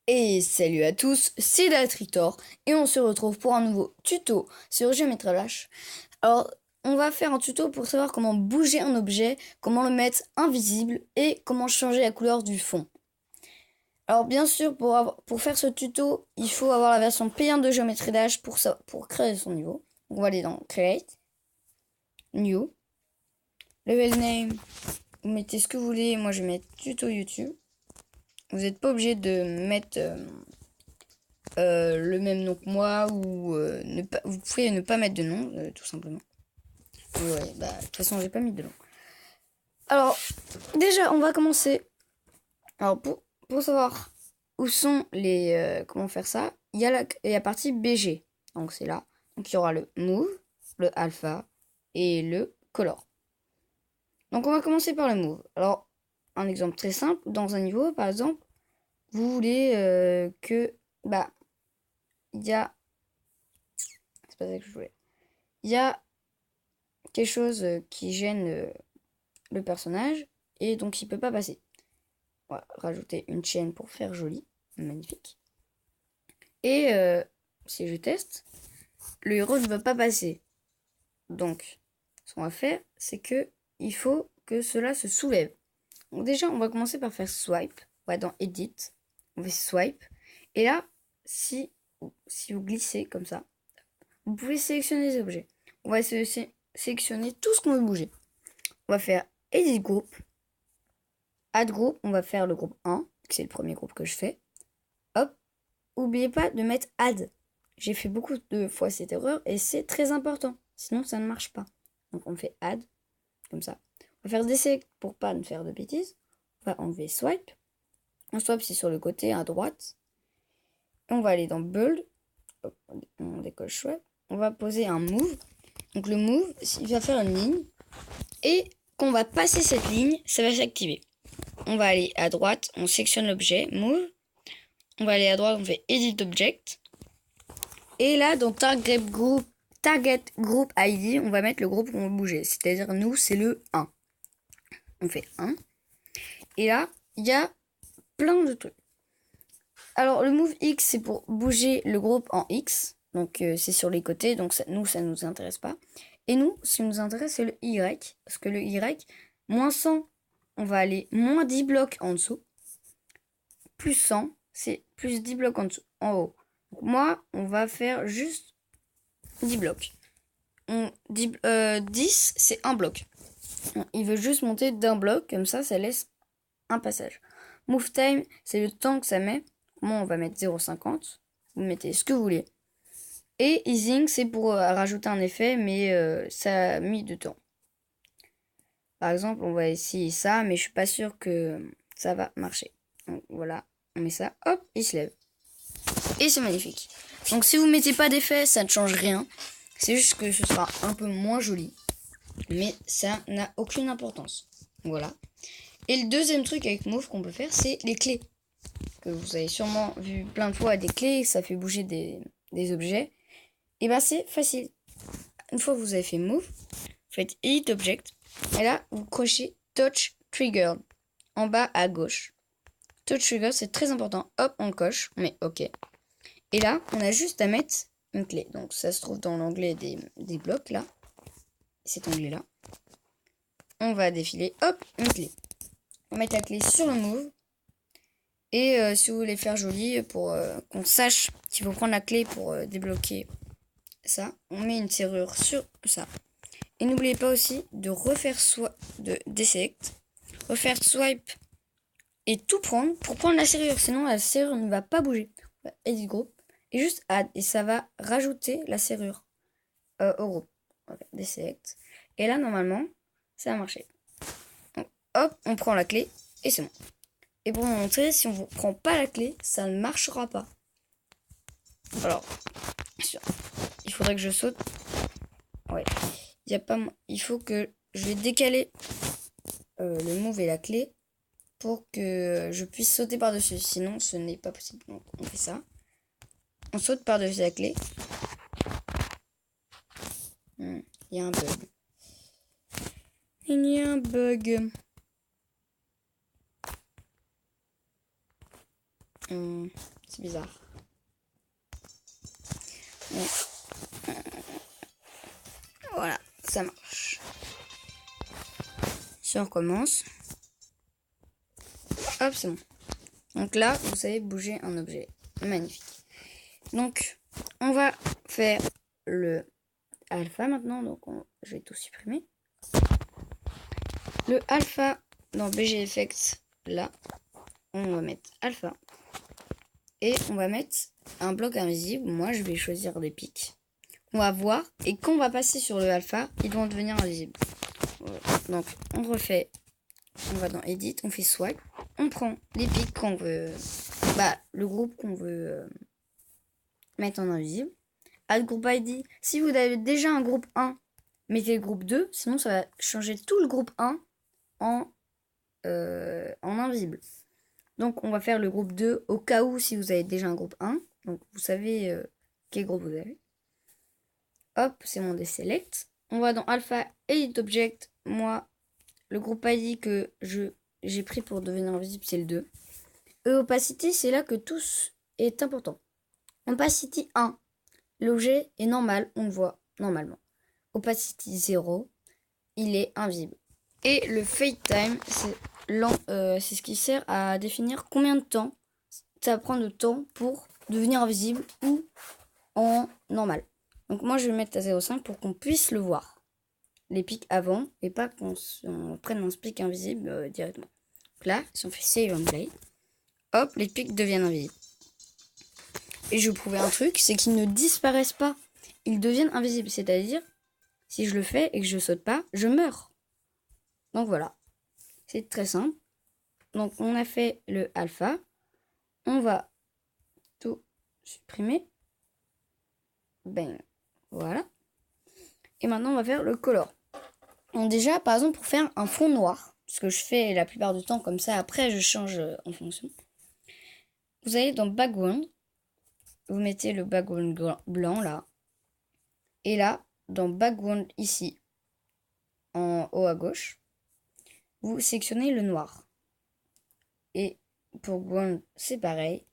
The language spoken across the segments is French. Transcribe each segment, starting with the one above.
Et salut à tous, c'est Datritor et on se retrouve pour un nouveau tuto sur Geometry Dash. Alors, on va faire un tuto pour savoir comment bouger un objet, comment le mettre invisible et comment changer la couleur du fond. Alors bien sûr, pour faire ce tuto, il faut avoir la version payante de Geometry Dash pour créer son niveau. Donc, on va aller dans Create, New, Level Name, vous mettez ce que vous voulez, moi je vais mettre tuto YouTube. Vous n'êtes pas obligé de mettre le même nom que moi ou vous pouvez ne pas mettre de nom tout simplement. Ouais, bah de toute façon j'ai pas mis de nom. Alors déjà on va commencer. Alors pour savoir où sont les comment faire ça, il y a la partie BG. Donc c'est là. Donc il y aura le move, le alpha et le color. Donc on va commencer par le move. Alors un exemple très simple, dans un niveau par exemple, vous voulez que bah il y a c'est pas ça que je voulais. Il y a quelque chose qui gêne le personnage et donc il peut pas passer. On va rajouter une chaîne pour faire joli, magnifique. Et si je teste, le héros ne veut pas passer. Donc, ce qu'on va faire, c'est que il faut que cela se soulève. Donc déjà, on va commencer par faire swipe. On va dans Edit, on fait swipe. Et là, si vous glissez comme ça, vous pouvez sélectionner les objets. On va sélectionner tout ce qu'on veut bouger. On va faire Edit Group. Add Group, on va faire le groupe 1, c'est le premier groupe que je fais. Hop, n'oubliez pas de mettre Add. J'ai fait beaucoup de fois cette erreur et c'est très important, sinon ça ne marche pas. Donc on fait Add, comme ça. On va faire Deselect pour pas ne faire de bêtises. On va enlever Swipe. Un swipe c'est sur le côté à droite. Et on va aller dans Build. Hop, on décoche Swipe. On va poser un Move. Donc le Move, il va faire une ligne. Et quand on va passer cette ligne, ça va s'activer. On va aller à droite, on sélectionne l'objet, Move. On va aller à droite, on fait Edit Object. Et là, dans Target Group ID, on va mettre le groupe qu'on veut bouger. C'est-à-dire, nous, c'est le 1. On fait 1. Et là, il y a plein de trucs. Alors, le Move X, c'est pour bouger le groupe en X. Donc, c'est sur les côtés. Donc, ça nous intéresse pas. Et nous, ce qui nous intéresse, c'est le Y. Parce que le Y, moins 100, on va aller moins 10 blocs en dessous. Plus 100, c'est plus 10 blocs en dessous, en haut. Donc moi, on va faire juste 10 blocs. 10, c'est un bloc. Il veut juste monter d'un bloc, comme ça laisse un passage. Move time, c'est le temps que ça met. Moi, on va mettre 0,50. Vous mettez ce que vous voulez. Et easing, c'est pour rajouter un effet, mais ça a mis du temps. Par exemple, on va essayer ça, mais je suis pas sûre que ça va marcher. Donc voilà, on met ça, hop, il se lève. Et c'est magnifique. Donc si vous mettez pas d'effet, ça ne change rien. C'est juste que ce sera un peu moins joli. Mais ça n'a aucune importance. Voilà. Et le deuxième truc avec Move qu'on peut faire, c'est les clés. Que vous avez sûrement vu plein de fois des clés, ça fait bouger des objets. Et ben c'est facile. Une fois que vous avez fait Move, vous faites Edit Object. Et là, vous crochez Touch Trigger en bas à gauche. Touch Trigger, c'est très important. Hop, on coche, on met OK. Et là, on a juste à mettre une clé. Donc ça se trouve dans l'onglet des blocs là. Cet onglet-là. On va défiler, hop, une clé. On va mettre la clé sur le move. Et si vous voulez faire joli, pour qu'on sache qu'il faut prendre la clé pour débloquer ça, on met une serrure sur ça. Et n'oubliez pas aussi de refaire de deselect, refaire swipe et tout prendre pour prendre la serrure. Sinon la serrure ne va pas bouger. Edit group et juste add et ça va rajouter la serrure au groupe. Okay, deselect. Et là normalement ça a marché. Donc, hop, on prend la clé et c'est bon. Et pour vous montrer, si on ne prend pas la clé, ça ne marchera pas. Alors, il faudrait que je saute. Ouais. Il faut que je vais décaler le move et la clé pour que je puisse sauter par-dessus. Sinon, ce n'est pas possible. Donc, on fait ça. On saute par-dessus la clé. Il y a un bug. Il y a un bug. C'est bizarre. Mais... Voilà, ça marche. Si on recommence. Hop, c'est bon. Donc là, vous savez bouger un objet. Magnifique. Donc, on va faire le alpha maintenant. Donc, je vais tout supprimer. Le alpha dans BG Effects, là, on va mettre alpha. Et on va mettre un bloc invisible. Moi, je vais choisir des pics. On va voir. Et quand on va passer sur le alpha, ils vont devenir invisibles. Voilà. Donc, on refait. On va dans Edit, on fait Swipe. On prend les pics qu'on veut. Le groupe qu'on veut mettre en invisible. Add Group ID. Si vous avez déjà un groupe 1, mettez le groupe 2. Sinon, ça va changer tout le groupe 1 en invisible. Donc, on va faire le groupe 2 au cas où si vous avez déjà un groupe 1. Donc, vous savez quel groupe vous avez. Hop, c'est mon deselect. On va dans Alpha Edit Object. Moi, le groupe ID que j'ai pris pour devenir invisible, c'est le 2. Et opacity, c'est là que tout est important. Opacity 1, l'objet est normal, on le voit normalement. Opacity 0, il est invisible. Et le fade time, c'est ce qui sert à définir combien de temps ça prend de temps pour devenir invisible ou en normal. Donc moi je vais mettre à 0,5 pour qu'on puisse le voir. Les pics avant et pas qu'on prenne un pic invisible directement. Donc là, si on fait Save and Play, hop, les pics deviennent invisibles. Et je vais vous prouver un truc, c'est qu'ils ne disparaissent pas. Ils deviennent invisibles. C'est-à-dire, si je le fais et que je saute pas, je meurs. Donc voilà. C'est très simple. Donc on a fait le alpha. On va tout supprimer. Ben voilà. Et maintenant on va faire le color. Donc déjà, par exemple, pour faire un fond noir, ce que je fais la plupart du temps comme ça, après je change en fonction. Vous allez dans Background. Vous mettez le background blanc là. Et là, dans Background ici, en haut à gauche, vous sélectionnez le noir. Et pour Ground, c'est pareil.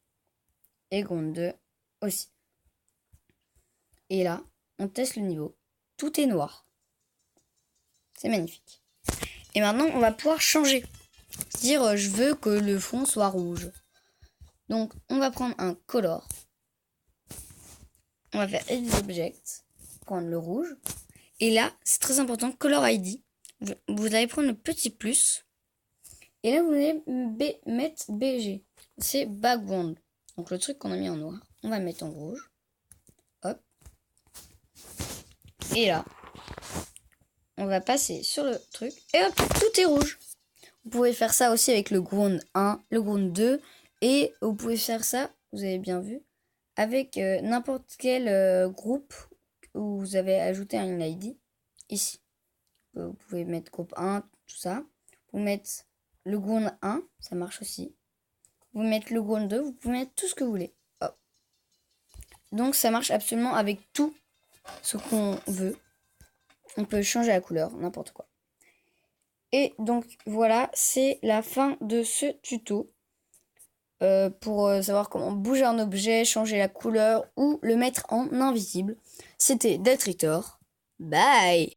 Et Ground 2 aussi. Et là, on teste le niveau. Tout est noir. C'est magnifique. Et maintenant, on va pouvoir changer. C'est-à-dire, je veux que le fond soit rouge. Donc, on va prendre un color. On va faire Edit Object. Prendre le rouge. Et là, c'est très important, Color ID. Vous allez prendre le petit plus. Et là, vous allez mettre BG. C'est Background. Donc, le truc qu'on a mis en noir. On va le mettre en rouge. Hop. Et là, on va passer sur le truc. Et hop, tout est rouge. Vous pouvez faire ça aussi avec le Ground 1, le Ground 2. Et vous pouvez faire ça, vous avez bien vu, avec n'importe quel groupe où vous avez ajouté un ID. Ici. Vous pouvez mettre groupe 1, tout ça. Vous mettez le Ground 1, ça marche aussi. Vous mettez le Ground 2, vous pouvez mettre tout ce que vous voulez. Hop. Donc ça marche absolument avec tout ce qu'on veut. On peut changer la couleur, n'importe quoi. Et donc voilà, c'est la fin de ce tuto. Pour savoir comment bouger un objet, changer la couleur ou le mettre en invisible. C'était Detritor. Bye!